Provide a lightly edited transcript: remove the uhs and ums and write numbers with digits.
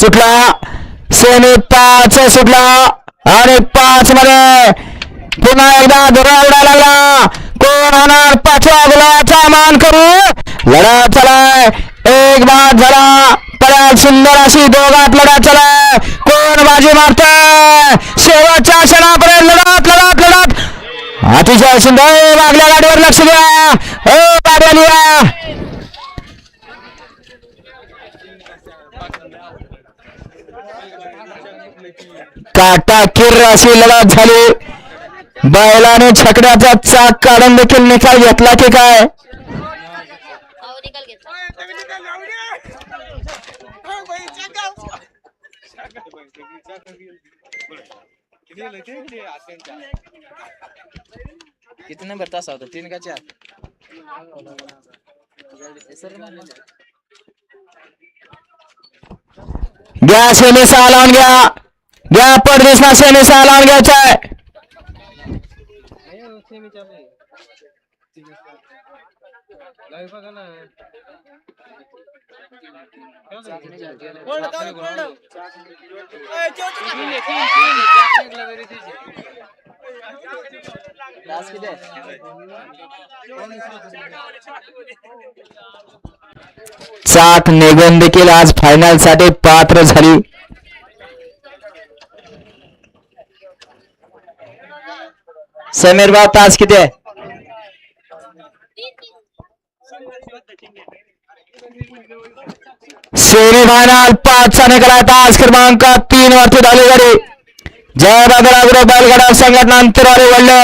सुटला सेमी 5 सुटला आणि 5 मध्ये पुन्हा एकदा धुरा उडायला लागला. कोण होणार 5व्या गुलाबाचा मान करू. लढा चलाय एक बाद झाला. परत सुंदर अशी दोघात लढा चलाय. कोण बाजी मारतोय शेवटच्या क्षणापर्यंत लढत लढत लढत अतिशय सुंदर. मागल्या गाडीवर लक्ष द्या हो गाड्या. काटाकीर अशी लढत झाली. बैलाने छकड्याचा चाक काढून देखील निकाल घेतला की काय. किती नंबर तास होता 3 का 4 घ्या सेमी 6 लावून घ्या. घ्या परदेशला सेमी 6 लावून घ्यायचा आहे. चाक निघून देखील आज फायनल साठी पात्र झाली. समीर भाऊ तास किती आहे. सेमी फायनल 5 चा निकाल आहे. तास क्रमांक 3 वरती झाली गाडी. जय बागरा बैलगाडा संघटना अंतरवाली वडले